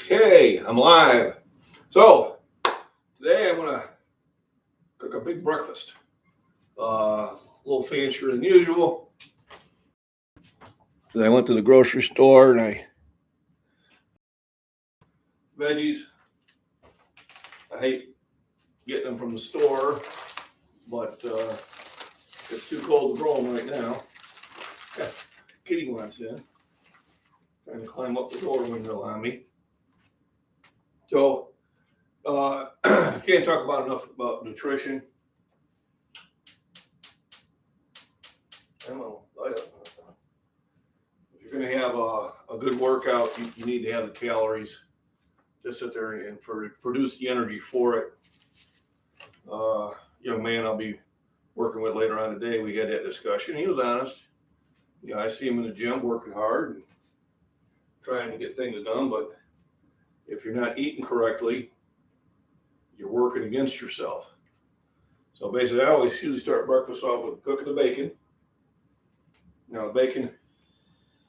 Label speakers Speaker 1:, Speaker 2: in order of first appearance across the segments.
Speaker 1: Okay, I'm live. So today I'm gonna cook a big breakfast. A little fancier than usual. I went to the grocery store and veggies. I hate getting them from the store, but it's too cold to grow them right now. Kitty wants in, trying to climb up the door window on me. So can't talk about enough about nutrition. If you're going to have a good workout, you need to have the calories. Just sit there and produce the energy for it. Young man I'll be working with later on today, we had that discussion. He was honest. I see him in the gym working hard and trying to get things done, but if you're not eating correctly, you're working against yourself. So basically, I always usually start breakfast off with cooking the bacon. Now, the bacon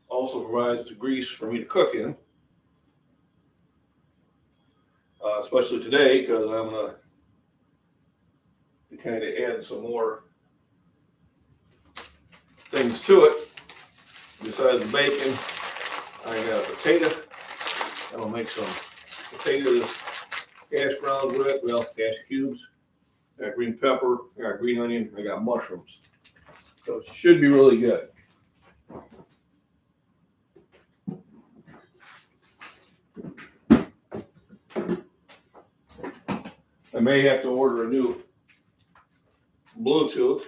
Speaker 1: also provides the grease for me to cook in, especially today because I'm going to kind of add some more things to it. Besides the bacon, I got a potato. I'll make some potatoes, hash browns with it, hash cubes. I got green pepper, I got green onion, I got mushrooms. So it should be really good. I may have to order a new Bluetooth.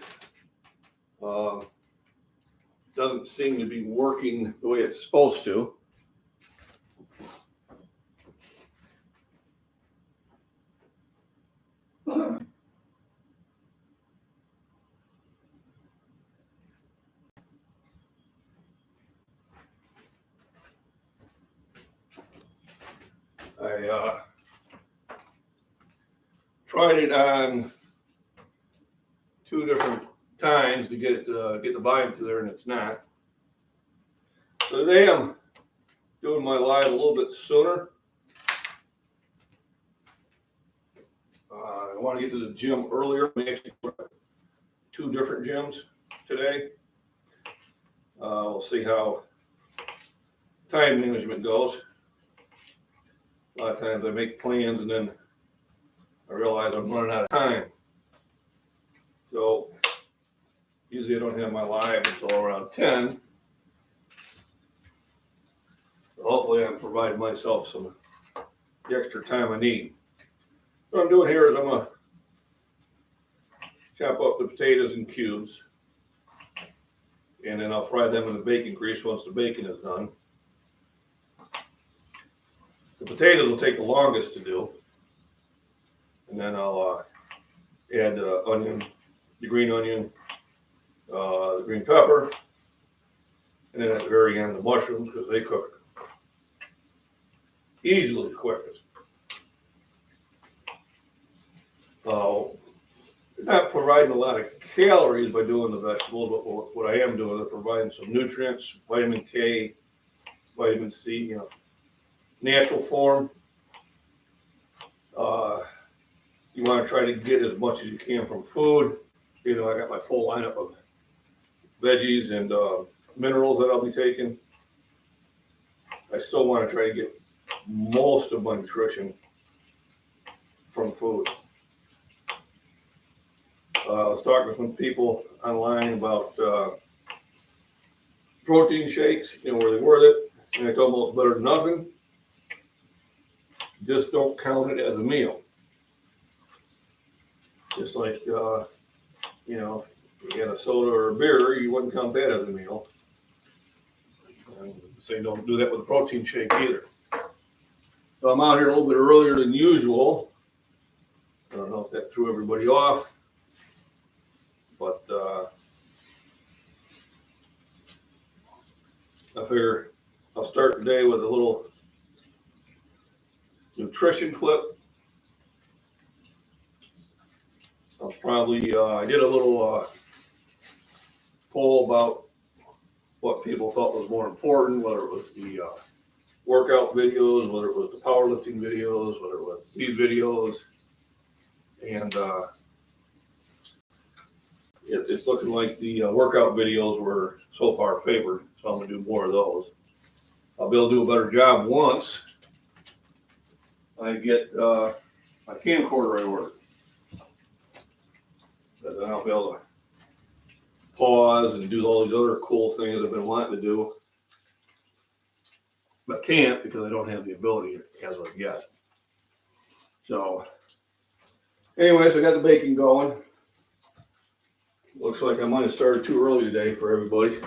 Speaker 1: Doesn't seem to be working the way it's supposed to. I tried it on 2 different times to get the volume to there, and it's not. So today I'm doing my live a little bit sooner. I want to get to the gym earlier. We actually go to 2 different gyms today. We'll see how time management goes. A lot of times I make plans and then I realize I'm running out of time. So usually I don't have my live until around 10. So hopefully I'm providing myself the extra time I need. What I'm doing here is I'm going to chop up the potatoes in cubes. And then I'll fry them in the bacon grease once the bacon is done. The potatoes will take the longest to do. And then I'll add the onion, the green onion, the green pepper, and then at the very end the mushrooms because they cook easily the quickest. Not providing a lot of calories by doing the vegetables, but what I am doing is providing some nutrients, vitamin K, vitamin C, natural form. You want to try to get as much as you can from food. I got my full lineup of veggies and minerals that I'll be taking. I still want to try to get most of my nutrition from food. I was talking to some people online about protein shakes, were they worth it? And I told them it's better than nothing. Just don't count it as a meal. Just like, if you had a soda or a beer, you wouldn't count that as a meal. And say don't do that with a protein shake either. So I'm out here a little bit earlier than usual. I don't know if that threw everybody off. But I figure I'll start today with a little nutrition clip. I'll probably, I did a little poll about what people thought was more important, whether it was the workout videos, whether it was the powerlifting videos, whether it was these videos, and it's looking like the workout videos were so far favored, so I'm gonna do more of those. I'll be able to do a better job once I get my camcorder in order. But then I'll be able to pause and do all these other cool things I've been wanting to do, but can't because I don't have the ability as of yet. So, anyways, I got the baking going. Looks like I might have started too early today for everybody.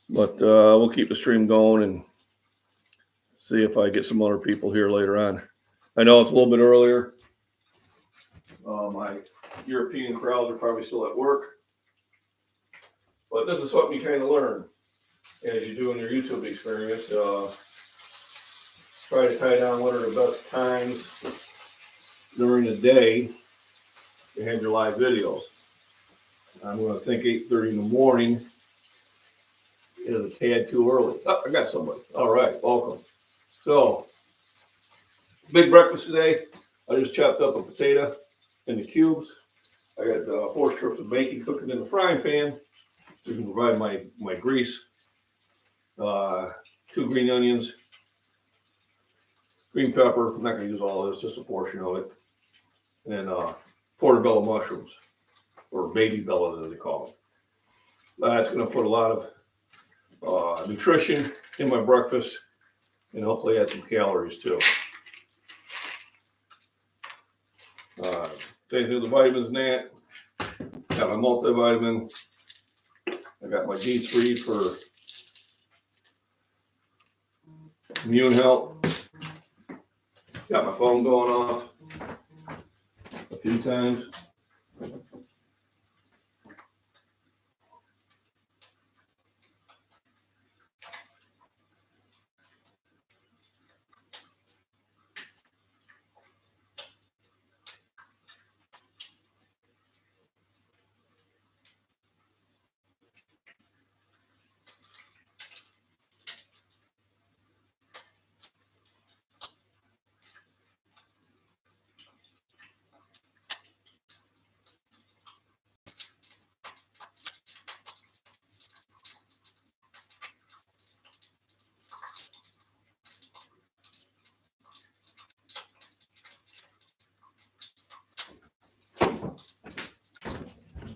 Speaker 1: But we'll keep the stream going and see if I get some other people here later on. I know it's a little bit earlier. My European crowds are probably still at work. But this is something you kind of learn as you do in your YouTube experience. Try to tie down what are the best times during the day to have your live videos. I'm going to think 8:30 in the morning is a tad too early. Oh, I got somebody. All right, welcome. So, big breakfast today. I just chopped up a potato into cubes. I got 4 strips of bacon cooking in the frying pan. So you can provide my grease. 2 green onions, green pepper. I'm not going to use all of this, just a portion of it. And portobello mushrooms, or baby bellas as they call them. That's going to put a lot of nutrition in my breakfast and hopefully add some calories too. Same thing with the vitamins and that. Got my multivitamin. I got my D3 for immune health. Got my phone going off a few times.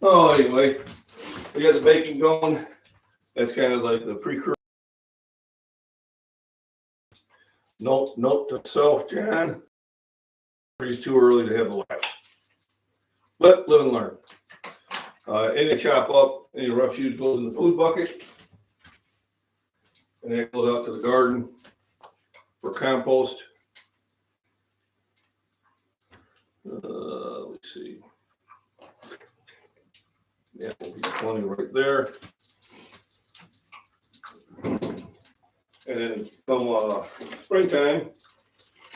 Speaker 1: Oh, anyway, we got the baking going. That's kind of like the precursor. Note to self, John. It's too early to have the laugh. But live and learn. Any chop up, any refuse goes in the food bucket. And it goes out to the garden for compost. Let's see. Yeah, will be plenty right there. And then come springtime,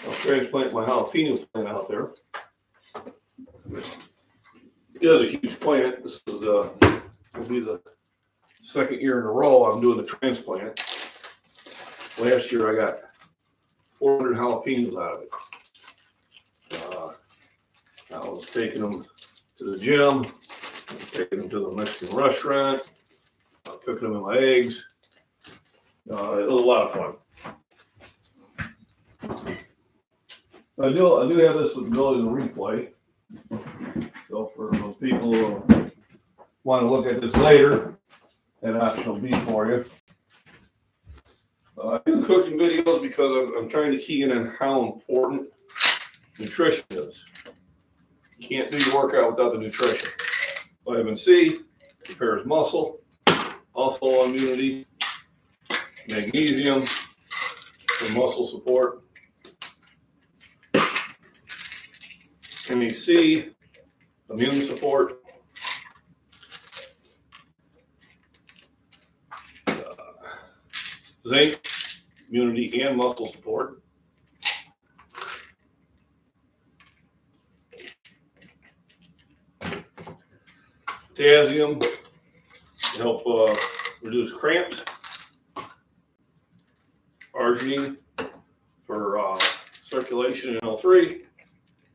Speaker 1: I'll transplant my jalapeno plant out there. It is a huge plant. This is will be the 2nd year in a row I'm doing the transplant. Last year I got 400 jalapenos out of it. I was taking them to the gym, taking them to the Mexican restaurant, cooking them in my eggs. It was a lot of fun. I do have this ability to replay. So for those people who want to look at this later, that option will be for you. I do cooking videos because I'm trying to key in on how important nutrition is. You can't do your workout without the nutrition. Vitamin C repairs muscle, also immunity, magnesium for muscle support, NAC, immune support, zinc, immunity and muscle support. Potassium, help reduce cramps. Arginine for circulation in L3.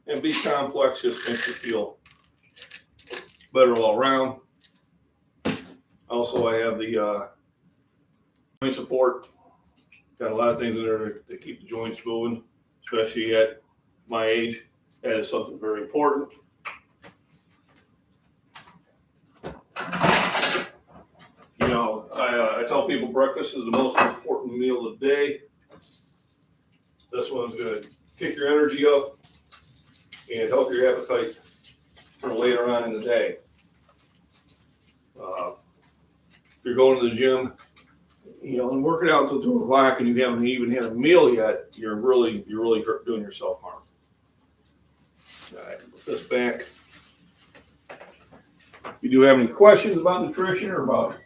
Speaker 1: And B complex just makes you feel better all around. Also, I have the joint support. Got a lot of things in there to keep the joints moving, especially at my age. That is something very important. You know, I tell people breakfast is the most important meal of the day. This one's going to kick your energy up and help your appetite for later on in the day. If you're going to the gym, you know, and working out until 2 o'clock and you haven't even had a meal yet, you're really doing yourself harm. All right, put this back. If you do have any questions about nutrition or about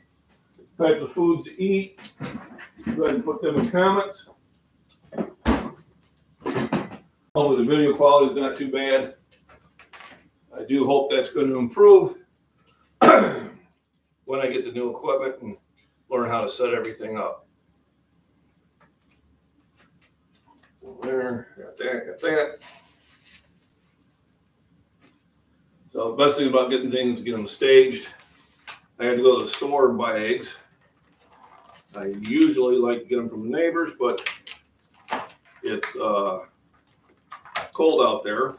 Speaker 1: types of foods to eat, go ahead and put them in comments. Hopefully the video quality is not too bad. I do hope that's going to improve when I get the new equipment and learn how to set everything up. There, got that. So the best thing about getting things, get them staged. I had to go to the store and buy eggs. I usually like to get them from the neighbors, but it's cold out there,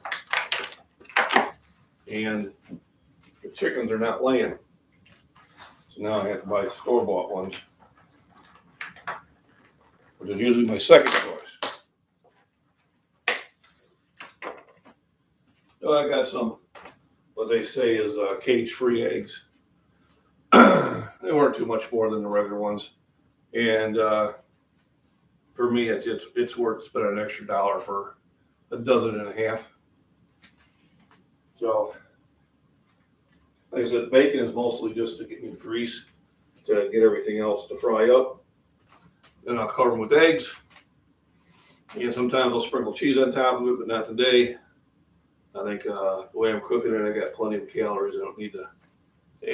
Speaker 1: and the chickens are not laying. So now I have to buy store-bought ones, which is usually my second choice. So I got some, what they say is cage-free eggs. They weren't too much more than the regular ones, and for me, it's worth spending an extra $1 for a dozen and a half. So, like I said, bacon is mostly just to get me grease to get everything else to fry up. Then I'll cover them with eggs, and sometimes I'll sprinkle cheese on top of it, but not today. I think the way I'm cooking it, I got plenty of calories. I don't need to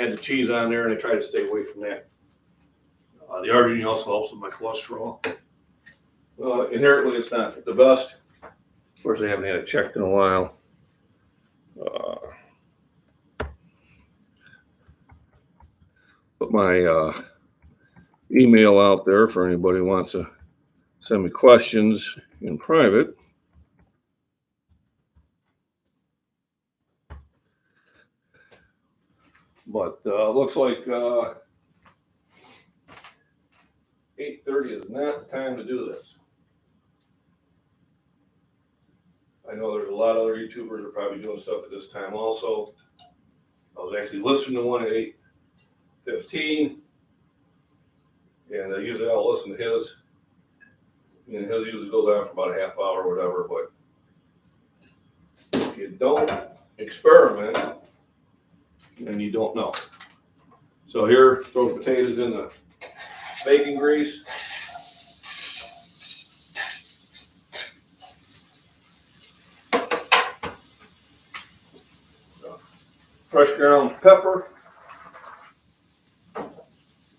Speaker 1: add the cheese on there, and I try to stay away from that. The arginine also helps with my cholesterol. Inherently, it's not the best. Of course, I haven't had it checked in a while. Put my email out there for anybody who wants to send me questions in private. But looks like 8:30 is not the time to do this. I know there's a lot of other YouTubers that are probably doing stuff at this time also. I was actually listening to one at 8:15, and usually I'll listen to his, and his usually goes on for about a half hour or whatever, but if you don't experiment, then you don't know. So here, throw the potatoes in the bacon grease. Fresh ground pepper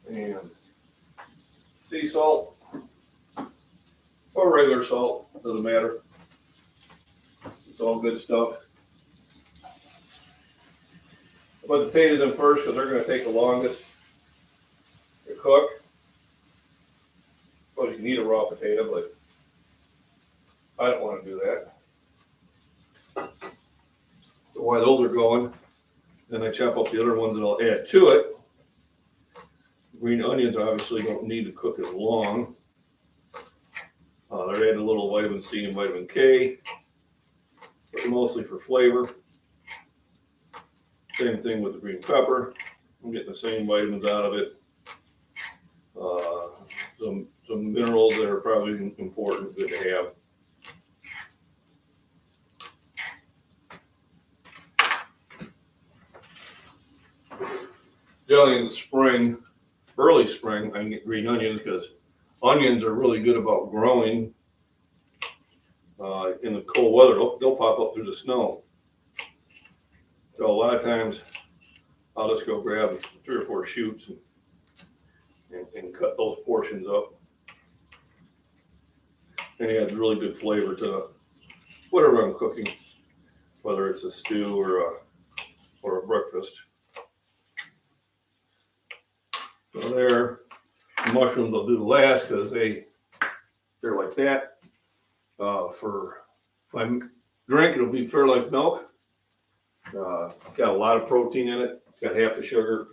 Speaker 1: and sea salt or regular salt, doesn't matter. It's all good stuff. I put the potatoes in first because they're going to take the longest to cook. Well, you can eat a raw potato, but I don't want to do that. So while those are going, then I chop up the other ones that I'll add to it. Green onions obviously don't need to cook as long. They're adding a little vitamin C and vitamin K, but mostly for flavor. Same thing with the green pepper. I'm getting the same vitamins out of it. Some minerals that are probably important, good to have. Generally in the spring, early spring, I can get green onions because onions are really good about growing in the cold weather. They'll pop up through the snow. So a lot of times I'll just go grab 3 or 4 shoots and and cut those portions up. And it adds really good flavor to whatever I'm cooking, whether it's a stew or a breakfast. So there, the mushrooms I'll do last because they're like that. For if I drink, it'll be fair like milk. Got a lot of protein in it. It's got half the sugar.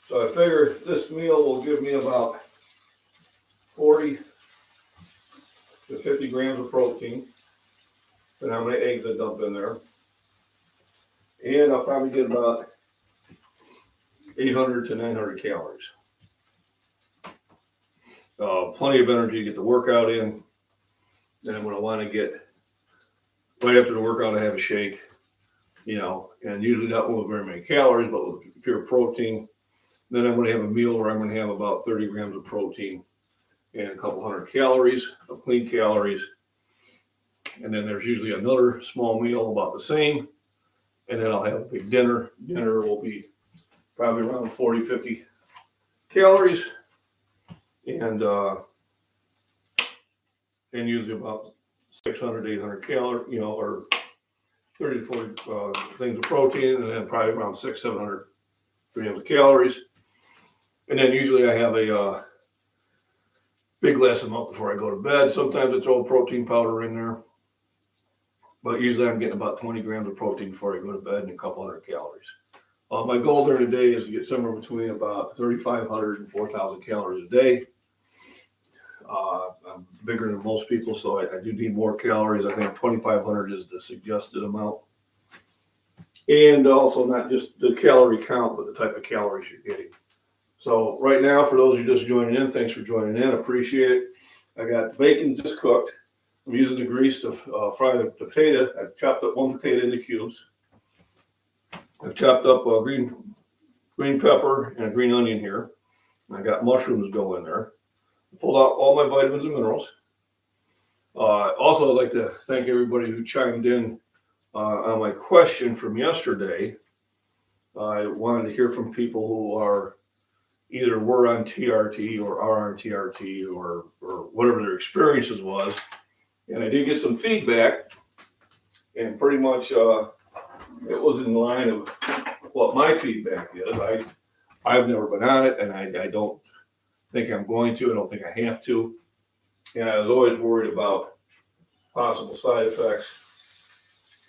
Speaker 1: So I figure this meal will give me about 40 to 50 grams of protein, and how many eggs I dump in there. And I'll probably get about 800 to 900 calories. Plenty of energy to get the workout in. Then when I want to get, right after the workout, I have a shake, and usually not with very many calories, but with pure protein. Then I'm going to have a meal where I'm going to have about 30 grams of protein and a couple hundred calories of clean calories. And then there's usually another small meal about the same. And then I'll have a big dinner. Dinner will be probably around 40, 50 calories. And usually about 600, 800 calories, or 30 to 40 things of protein, and then probably around 600, 700 grams of calories. And then usually I have a big glass of milk before I go to bed. Sometimes I throw protein powder in there, but usually I'm getting about 20 grams of protein before I go to bed and a couple hundred calories. My goal during the day is to get somewhere between about 3,500 and 4,000 calories a day. I'm bigger than most people, so I do need more calories. I think 2,500 is the suggested amount. And also not just the calorie count, but the type of calories you're getting. So right now, for those of you just joining in, thanks for joining in. Appreciate it. I got bacon just cooked. I'm using the grease to fry the potato. I've chopped up one potato into cubes. I've chopped up a green pepper and a green onion here. I got mushrooms go in there. I pulled out all my vitamins and minerals. Also, I'd like to thank everybody who chimed in on my question from yesterday. I wanted to hear from people who are either were on TRT or are on TRT or whatever their experiences was. And I did get some feedback, and pretty much it was in line of what my feedback is. I've never been on it, and I don't think I'm going to. I don't think I have to. And I was always worried about possible side effects.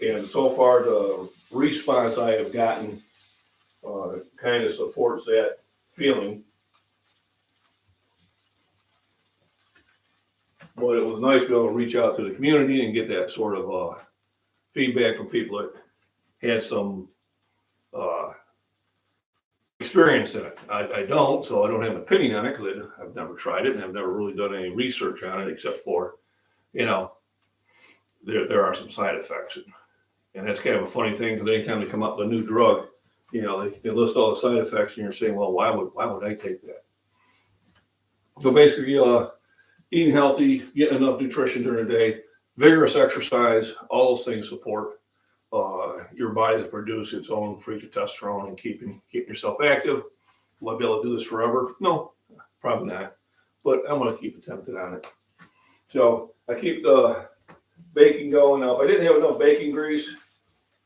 Speaker 1: And so far, the response I have gotten kind of supports that feeling. But it was nice to be able to reach out to the community and get that sort of feedback from people that had some experience in it. I don't, so I don't have an opinion on it because I've never tried it and I've never really done any research on it except for, there are some side effects. And that's kind of a funny thing because anytime they come up with a new drug, they list all the side effects and you're saying, well, why would I take that? So basically, eating healthy, getting enough nutrition during the day, vigorous exercise, all those things support your body to produce its own free testosterone and keeping yourself active. Will I be able to do this forever? No, probably not. But I'm going to keep attempting on it. So I keep the baking going. Now, if I didn't have enough baking grease,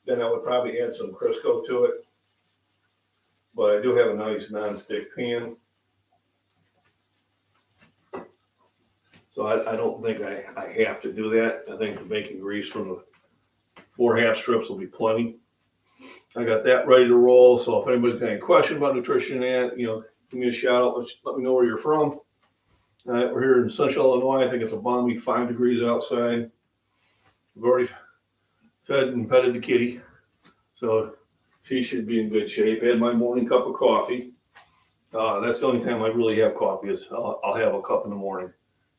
Speaker 1: then I would probably add some Crisco to it. But I do have a nice non-stick pan. So I don't think I have to do that. I think the baking grease from the 4 half strips will be plenty. I got that ready to roll. So if anybody's got any question about nutrition and give me a shout out. Let me know where you're from. All right, we're here in Central Illinois. I think it's a balmy 5 degrees outside. We've already fed and petted the kitty, so she should be in good shape. I had my morning cup of coffee. That's the only time I really have coffee is I'll have a cup in the morning.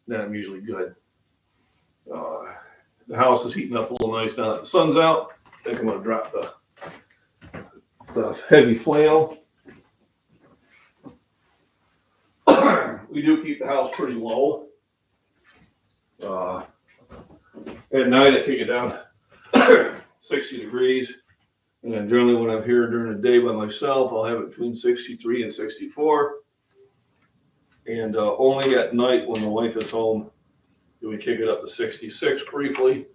Speaker 1: Then I'm usually good. The house is heating up a little nice now that the sun's out. I think I'm going to drop the heavy flannel. We do keep the house pretty low. At night I kick it down 60 degrees. And generally when I'm here during the day by myself, I'll have it between 63 and 64. And only at night when the wife is home do we kick it up to 66 briefly.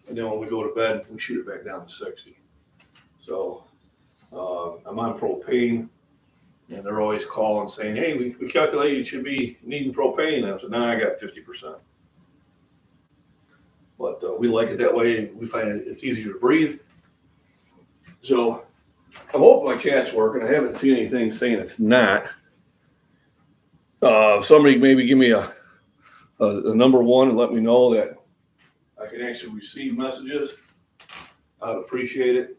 Speaker 1: And then when we go to bed, we shoot it back down to 60. So I'm on propane, and they're always calling saying, hey, we calculate you should be needing propane. And I said, nah, I got 50%. But we like it that way. We find it's easier to breathe. So I'm hoping my chat's working. I haven't seen anything saying it's not. Somebody maybe give me a number one and let me know that I can actually receive messages. I'd appreciate it.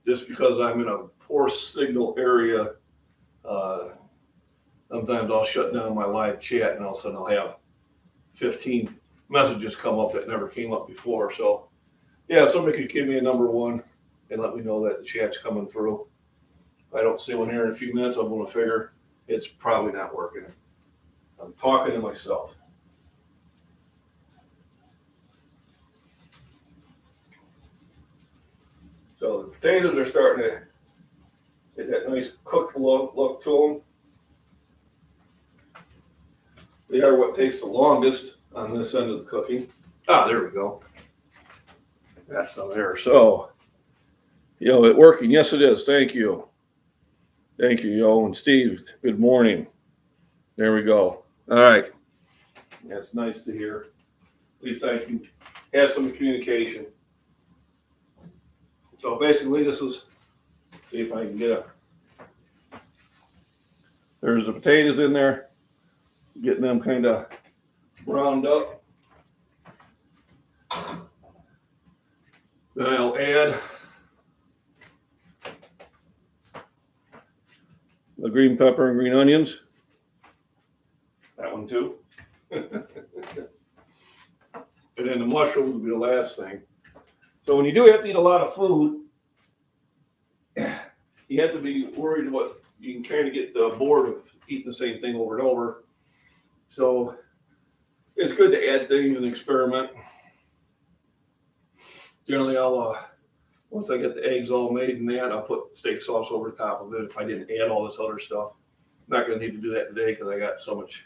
Speaker 1: Just because I'm in a poor signal area, sometimes I'll shut down my live chat and all of a sudden I'll have 15 messages come up that never came up before. So yeah, if somebody could give me a number one and let me know that the chat's coming through. If I don't see one here in a few minutes, I'm going to figure it's probably not working. I'm talking to myself. So the potatoes are starting to get that nice cooked look to them. They are what takes the longest on this end of the cooking. There we go. Got some there. So, it working. Yes, it is. Thank you. Thank you, Yo. And Steve, good morning. There we go. All right. That's nice to hear. At least I can have some communication. So basically this is, see if I can get there's the potatoes in there, getting them kind of browned up. Then I'll add the green pepper and green onions. That one too. And then the mushrooms will be the last thing. So when you do have to eat a lot of food, you have to be worried about, you can kind of get bored of eating the same thing over and over. So it's good to add things and experiment. Generally, I'll, once I get the eggs all made and that, I'll put steak sauce over the top of it if I didn't add all this other stuff. I'm not going to need to do that today because I got so much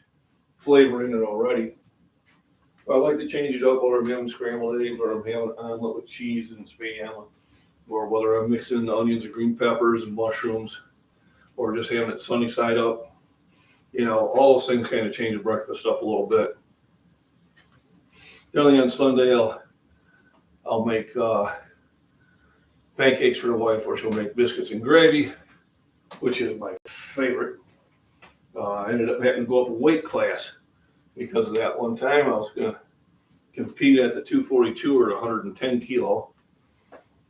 Speaker 1: flavor in it already. I like to change it up, whether I'm having scrambled eggs or I'm having an omelet with cheese and spam, or whether I'm mixing the onions and green peppers and mushrooms, or just having it sunny side up. All those things kind of change the breakfast up a little bit. Generally on Sunday, I'll make pancakes for the wife, or she'll make biscuits and gravy, which is my favorite. I ended up having to go up a weight class because of that. One time I was going to compete at the 242 or 110 kilo.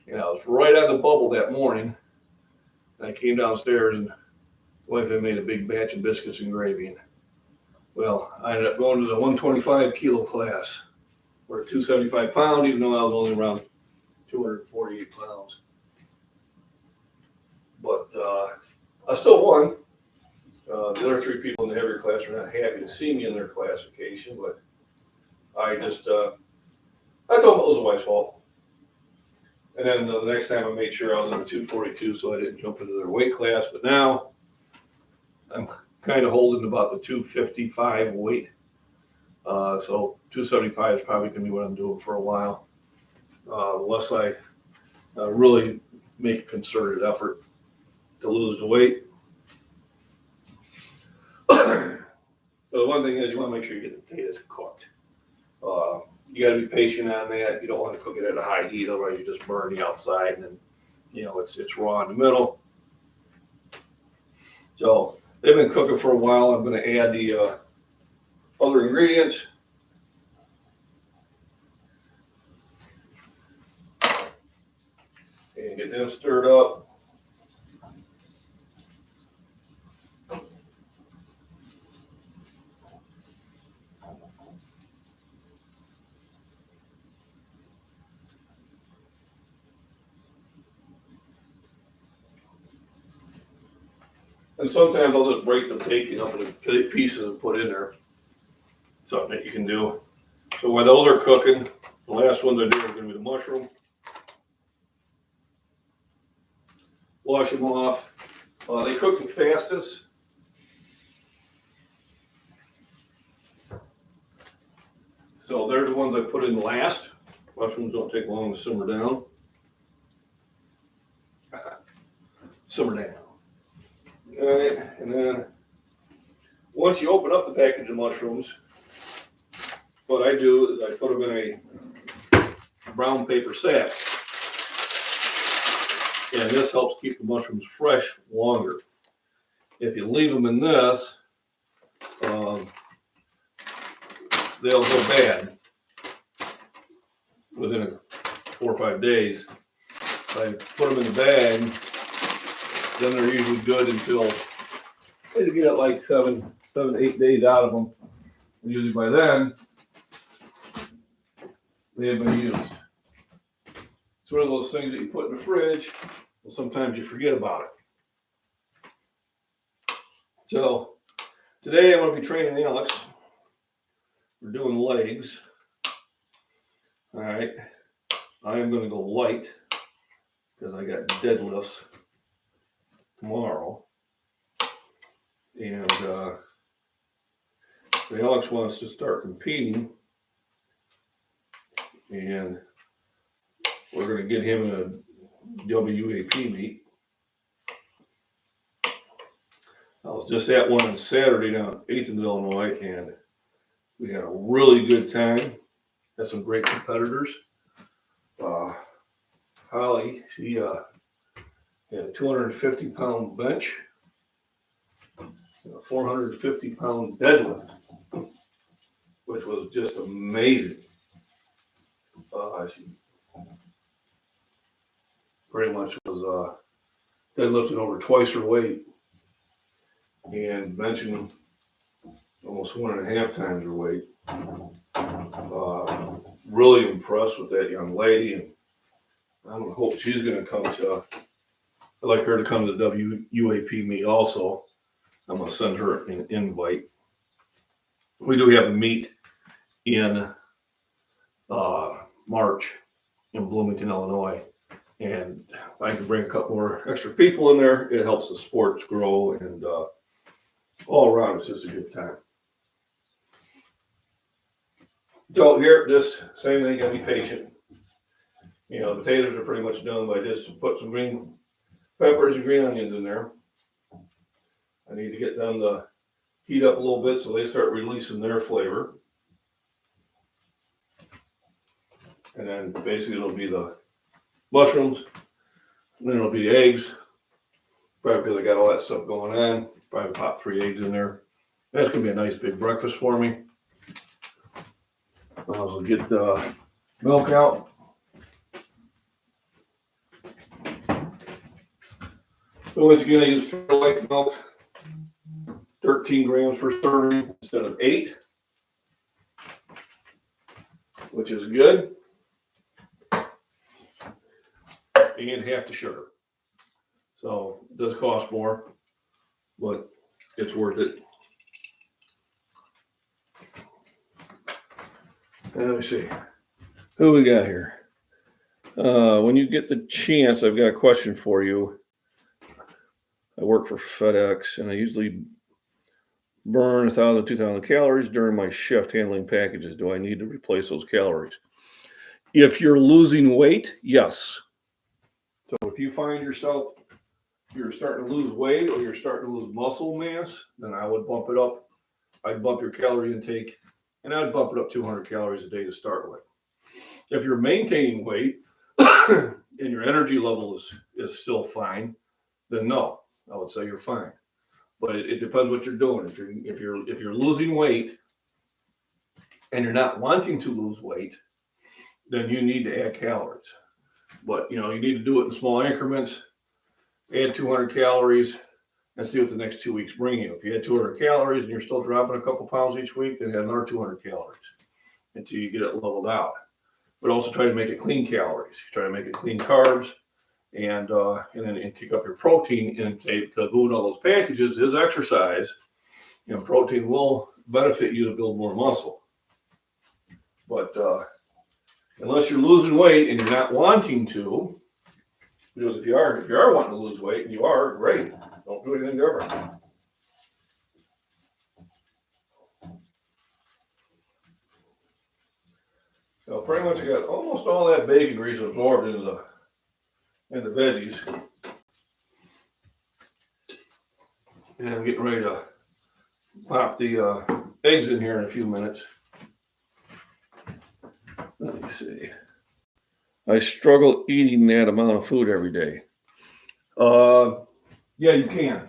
Speaker 1: And I was right on the bubble that morning. And I came downstairs and the wife had made a big batch of biscuits and gravy. And, well, I ended up going to the 125 kilo class, or 275 pound, even though I was only around 248 pounds. But I still won. The other three people in the heavier class were not happy to see me in their classification, but I just, I told them it was the wife's fault. And then the next time I made sure I was in the 242 so I didn't jump into their weight class. But now I'm kind of holding about the 255 weight. So 275 is probably going to be what I'm doing for a while, unless I really make a concerted effort to lose the weight. So the one thing is you want to make sure you get the potatoes cooked. You got to be patient on that. You don't want to cook it at a high heat, otherwise you just burn the outside and then it's raw in the middle. So they've been cooking for a while. I'm going to add the other ingredients. And get them stirred up. And sometimes I'll just break the bacon up into pieces and put in there. Something that you can do. So while those are cooking, the last ones I do are going to be the mushroom. wash them off. They cook the fastest. So they're the ones I put in last. Mushrooms don't take long to simmer down. Simmer down. All right, and then once you open up the package of mushrooms, what I do is I put them in a brown paper sack. And this helps keep the mushrooms fresh longer. If you leave them in this, they'll go bad within 4 or 5 days. If I put them in the bag, then they're usually good until they get like 7, 8 days out of them. And usually by then, they have been used. It's one of those things that you put in the fridge. Well, sometimes you forget about it. So today I'm going to be training Alex. We're doing legs. All right. I am going to go light because I got deadlifts tomorrow. And Alex wants to start competing. And we're going to get him in a WAP meet. I was just at one on Saturday down at 8th in Illinois, and we had a really good time. Had some great competitors. Holly, she had a 250-pound bench, and a 450-pound deadlift, which was just amazing. She pretty much was deadlifting over twice her weight and benching almost 1.5 times her weight. Really impressed with that young lady, and I hope she's going to come to. I'd like her to come to the WUAP meet also. I'm going to send her an invite. We do have a meet in March in Bloomington, Illinois. And if I can bring a couple more extra people in there, it helps the sports grow, and all around it's just a good time. So here, just same thing, gotta be patient. You know, the potatoes are pretty much done, but I just put some green peppers and green onions in there. I need to get them to heat up a little bit so they start releasing their flavor. And then basically it'll be the mushrooms, and then it'll be the eggs. Probably because I got all that stuff going on. Probably pop 3 eggs in there. That's gonna be a nice big breakfast for me. I'll get the milk out. So once again, I use Fairlight milk, 13 grams per serving instead of 8, which is good. And half the sugar. So it does cost more, but it's worth it. And let me see. Who we got here? When you get the chance, I've got a question for you. I work for FedEx, and I usually burn 1,000, 2,000 calories during my shift handling packages. Do I need to replace those calories? If you're losing weight, yes. So if you find yourself, you're starting to lose weight or you're starting to lose muscle mass, then I would bump it up. I'd bump your calorie intake, and I'd bump it up 200 calories a day to start with. If you're maintaining weight and your energy level is still fine, then no, I would say you're fine. But it depends what you're doing. If you're losing weight and you're not wanting to lose weight, then you need to add calories. But you need to do it in small increments. Add 200 calories and see what the next 2 weeks bring you. If you had 200 calories and you're still dropping a couple pounds each week, then add another 200 calories until you get it leveled out. But also try to make it clean calories. Try to make it clean carbs, and then kick up your protein intake, because moving all those packages is exercise, and protein will benefit you to build more muscle. But unless you're losing weight and you're not wanting to, Because if you are wanting to lose weight, and you are, great. Don't do anything different. So pretty much got almost all that bacon grease absorbed into the veggies. And I'm getting ready to pop the eggs in here in a few minutes. Let me see. I struggle eating that amount of food every day. Yeah, you can.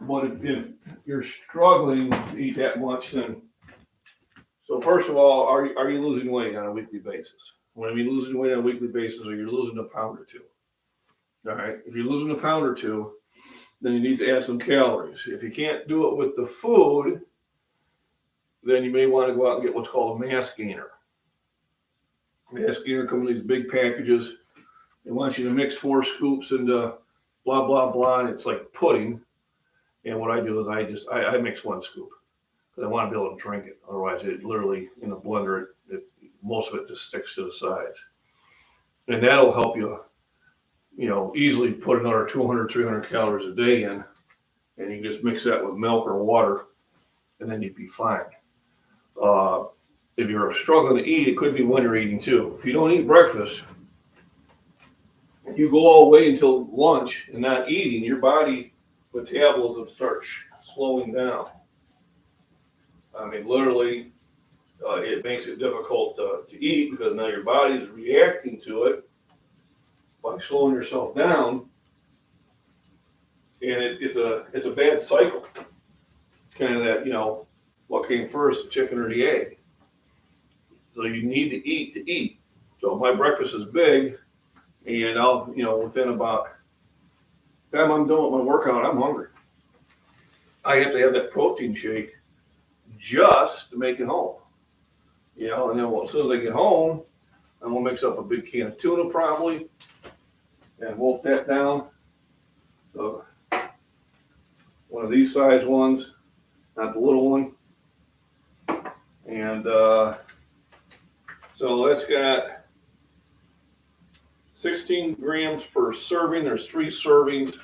Speaker 1: But if you're struggling to eat that much, then so first of all, are you losing weight on a weekly basis? When I mean losing weight on a weekly basis, or you're losing a pound or two. All right. If you're losing a pound or two, then you need to add some calories. If you can't do it with the food, then you may want to go out and get what's called a mass gainer. Mass gainer comes in these big packages. They want you to mix 4 scoops into blah, blah, blah, and it's like pudding. And what I do is I mix 1 scoop because I want to be able to drink it. Otherwise, it literally, in a blender, most of it just sticks to the sides. And that'll help you, easily put another 200, 300 calories a day in. And you just mix that with milk or water, and then you'd be fine. If you're struggling to eat, it could be when you're eating too. If you don't eat breakfast, you go all the way until lunch and not eating, your body metabolism starts slowing down. I mean, literally, it makes it difficult to eat because now your body is reacting to it by slowing yourself down, and it's a bad cycle. It's kind of that, what came first, the chicken or the egg? So you need to eat. So my breakfast is big, and I'll, within about the time I'm done with my workout, I'm hungry. I have to have that protein shake just to make it home. And then as soon as I get home, I'm gonna mix up a big can of tuna probably, and wolf that down. So one of these size ones, not the little one. And so that's got 16 grams per serving. There's 3 servings.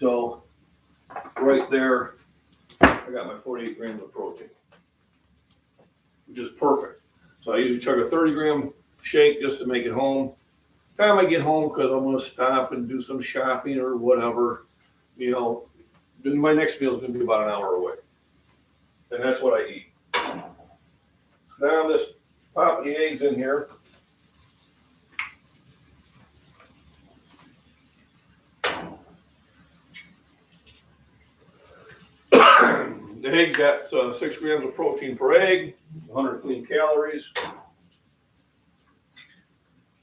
Speaker 1: So right there, I got my 48 grams of protein, which is perfect. So I usually chug a 30-gram shake just to make it home. Time I get home, because I'm going to stop and do some shopping or whatever, then my next meal is going to be about an hour away. And that's what I eat. Now I'm just popping the eggs in here. The egg got 6 grams of protein per egg, 100 clean calories.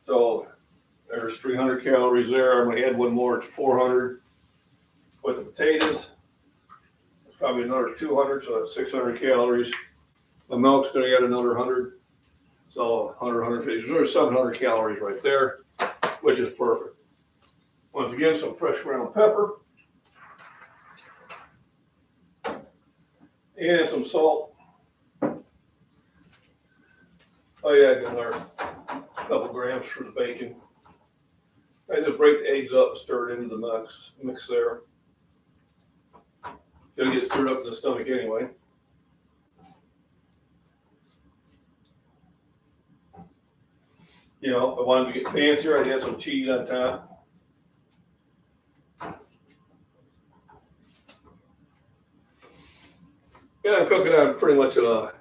Speaker 1: So there's 300 calories there. I'm going to add 1 more, it's 400. With the potatoes, it's probably another 200, so that's 600 calories. The milk's going to add another 100, so 100, 150. So there's 700 calories right there, which is perfect. Once again, some fresh ground pepper. And some salt. Oh yeah, another couple grams for the bacon. I just break the eggs up and stir it into the mix there. Gonna get stirred up in the stomach anyway. If I wanted to get fancier, I'd add some cheese on top. Yeah, I'm cooking on pretty much a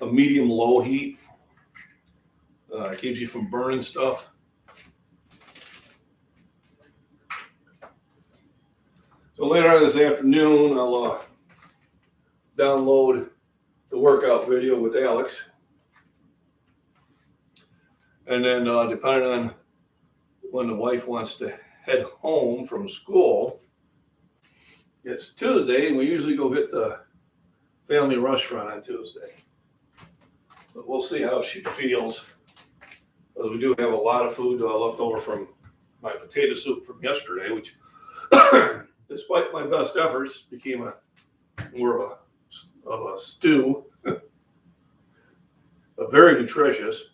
Speaker 1: medium-low heat. Keeps you from burning stuff. So later on this afternoon, I'll download the workout video with Alex. And then depending on when the wife wants to head home from school, it's Tuesday, and we usually go hit the family restaurant on Tuesday. But we'll see how she feels. Because we do have a lot of food left over from my potato soup from yesterday, which, despite my best efforts, became more of a stew. But very nutritious.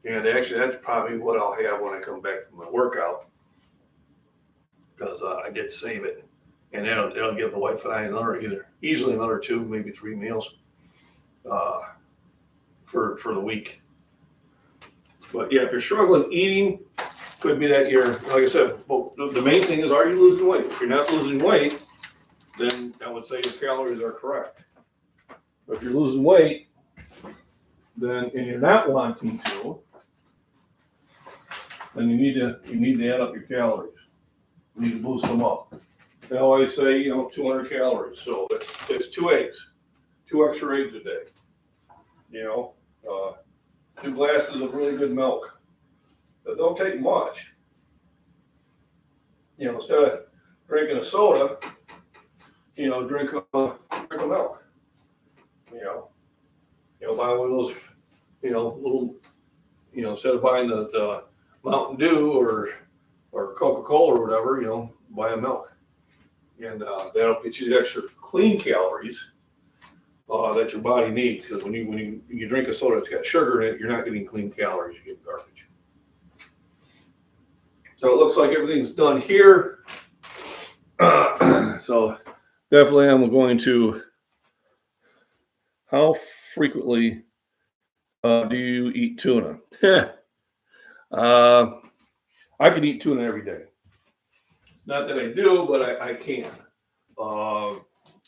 Speaker 1: And actually, that's probably what I'll have when I come back from my workout, because I did save it, and it'll give the wife and I easily another 2, maybe 3 meals uh, for the week. But yeah, if you're struggling eating, could be that you're, like I said, well, the main thing is, are you losing weight? If you're not losing weight, then I would say your calories are correct. But if you're losing weight, then and you're not wanting to, then you need to add up your calories. You need to boost them up. I always say, 200 calories. So it's 2 eggs, 2 extra eggs a day. 2 glasses of really good milk. But don't take much. Instead of drinking a soda, drink a milk. Buy one of those, little, instead of buying the Mountain Dew or Coca-Cola or whatever, buy a milk. And that'll get you the extra clean calories that your body needs. Because when you drink a soda that's got sugar in it, you're not getting clean calories, you get garbage. So it looks like everything's done here. So definitely I'm going to, how frequently do you eat tuna? I could eat tuna every day. Not that I do, but I can.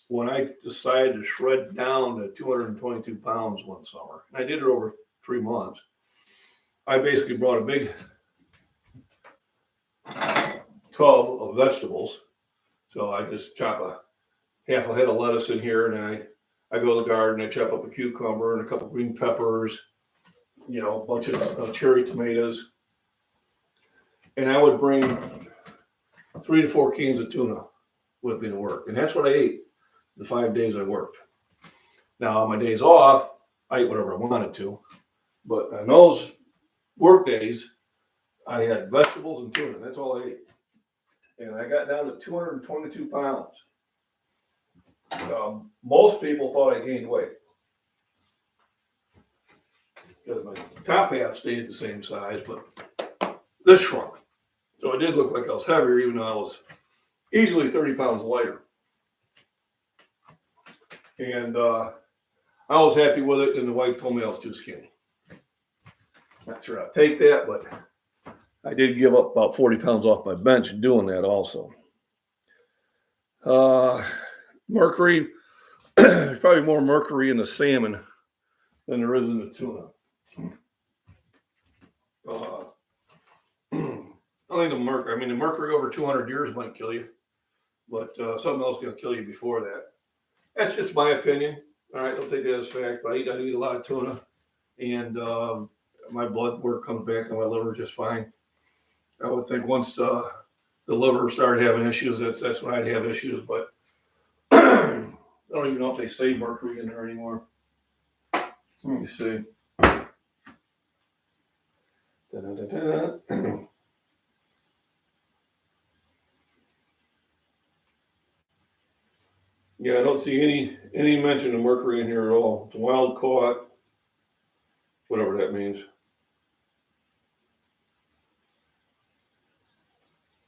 Speaker 1: When I decided to shred down to 222 pounds one summer, and I did it over 3 months, I basically brought a big tub of vegetables. So I just chop half a head of lettuce in here, and then I go to the garden, I chop up a cucumber and a couple green peppers, a bunch of cherry tomatoes. And I would bring 3 to 4 cans of tuna with me to work. And that's what I ate the 5 days I worked. Now, on my days off, I ate whatever I wanted to. But on those work days, I had vegetables and tuna. That's all I ate. And I got down to 222 pounds. Most people thought I gained weight, because my top half stayed the same size, but this shrunk. So it did look like I was heavier, even though I was easily 30 pounds lighter. And I was happy with it, and the wife told me I was too skinny. Not sure I'd take that, but I did give up about 40 pounds off my bench doing that also. Mercury, there's probably more mercury in the salmon than there is in the tuna. I think the mercury over 200 years might kill you, but something else is going to kill you before that. That's just my opinion. All right, don't take that as fact, but I eat a lot of tuna, and my blood work comes back on my liver just fine. I would think once the liver started having issues, that's when I'd have issues, but I don't even know if they say mercury in there anymore. Let me see. Yeah, I don't see any mention of mercury in here at all. It's wild caught, whatever that means.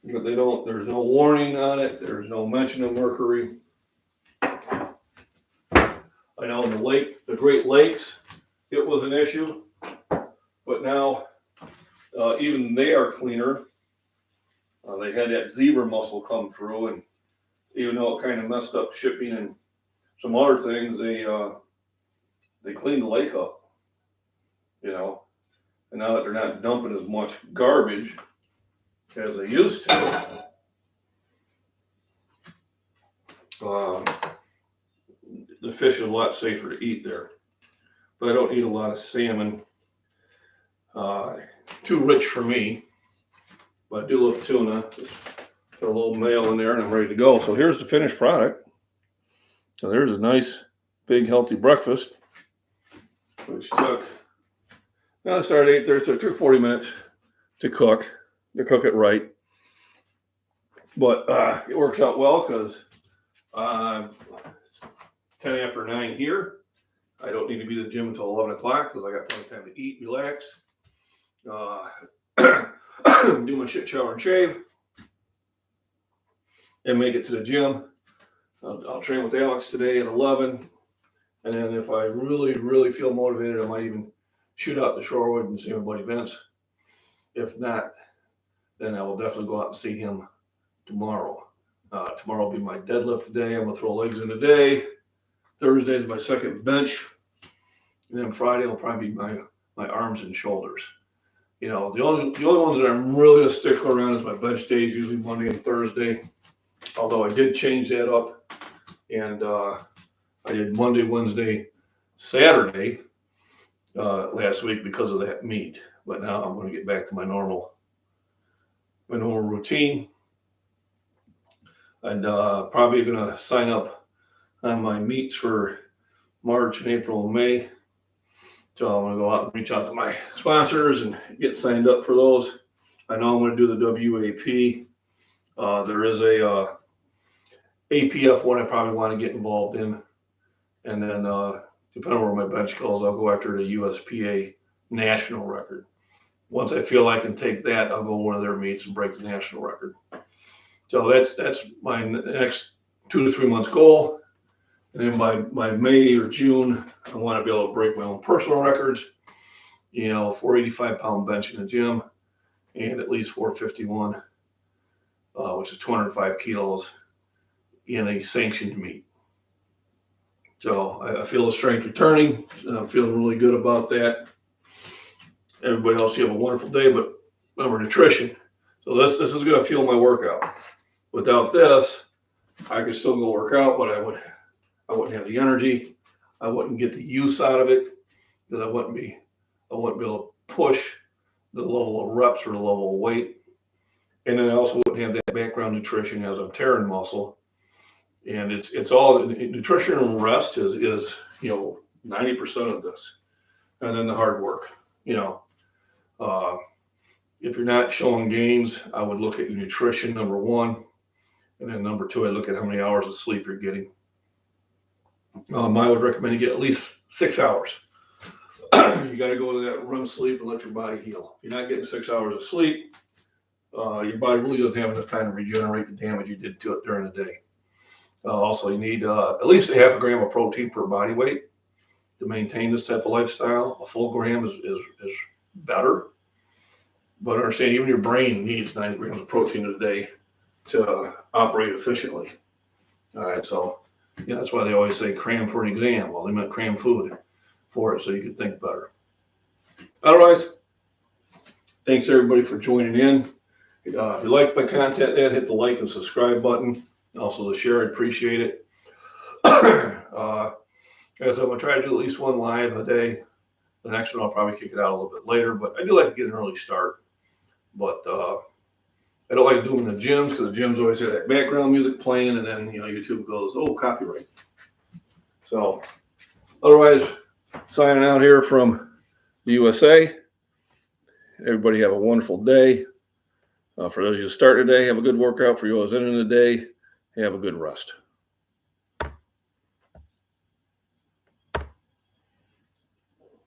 Speaker 1: But there's no warning on it. There's no mention of mercury. I know in the Great Lakes, it was an issue, but now even they are cleaner. They had that zebra mussel come through, and even though it kind of messed up shipping and some other things, they cleaned the lake up, and now that they're not dumping as much garbage as they used to, the fish is a lot safer to eat there. But I don't eat a lot of salmon. Too rich for me, but I do love tuna. Just put a little mayo in there and I'm ready to go. So here's the finished product. So there's a nice, big, healthy breakfast, which I started at 8:30, so it took 40 minutes to cook it right. But it works out well because it's 10 after 9 here. I don't need to be at the gym until 11 o'clock because I got plenty of time to eat, relax. do my shit, shower, and shave, and make it to the gym. I'll train with Alex today at 11. And then if I really, really feel motivated, I might even shoot out to Shorewood and see my buddy Vince. If not, then I will definitely go out and see him tomorrow. Tomorrow will be my deadlift day. I'm going to throw legs in today. Thursday is my second bench. And then Friday will probably be my arms and shoulders. The only ones that I'm really a stickler on is my bench days, usually Monday and Thursday. Although I did change that up, and I did Monday, Wednesday, Saturday last week because of that meet. But now I'm going to get back to my normal routine. And probably going to sign up on my meets for March and April and May. So I'm going to go out and reach out to my sponsors and get signed up for those. I know I'm going to do the WAP. There is a APF one I probably want to get involved in. And then depending on where my bench goes, I'll go after the USPA national record. Once I feel I can take that, I'll go to one of their meets and break the national record. So that's my next 2 to 3 months goal. And then by May or June, I want to be able to break my own personal records. 485-pound bench in the gym and at least 451, which is 205 kilos in a sanctioned meet. So I feel the strength returning. I'm feeling really good about that. Everybody else, you have a wonderful day, but remember nutrition. So this is going to fuel my workout. Without this, I could still go work out, but I wouldn't have the energy. I wouldn't get the use out of it because I wouldn't be able to push the level of reps or the level of weight. And then I also wouldn't have that background nutrition as I'm tearing muscle. And it's all nutrition and rest is 90% of this, and then the hard work. If you're not showing gains, I would look at your nutrition, number one, and then number two, I look at how many hours of sleep you're getting. I would recommend you get at least 6 hours. You got to go to that REM sleep and let your body heal. If you're not getting 6 hours of sleep, your body really doesn't have enough time to regenerate the damage you did to it during the day. Also, you need at least a half a gram of protein per body weight to maintain this type of lifestyle. A full gram is better. But understand, even your brain needs 90 grams of protein a day to operate efficiently. All right, so that's why they always say cram for an exam. Well, they meant cram food for it so you could think better. Otherwise, thanks everybody for joining in. If you like my content, hit the like and subscribe button. Also the share, I appreciate it. As I'm going to try to do at least one live a day. The next one I'll probably kick it out a little bit later, but I do like to get an early start. But I don't like doing the gyms because the gyms always have that background music playing, and then YouTube goes, oh, copyright. So otherwise, signing out here from the USA. Everybody have a wonderful day. For those of you who start today, have a good workout. For you who is ending the day, have a good rest.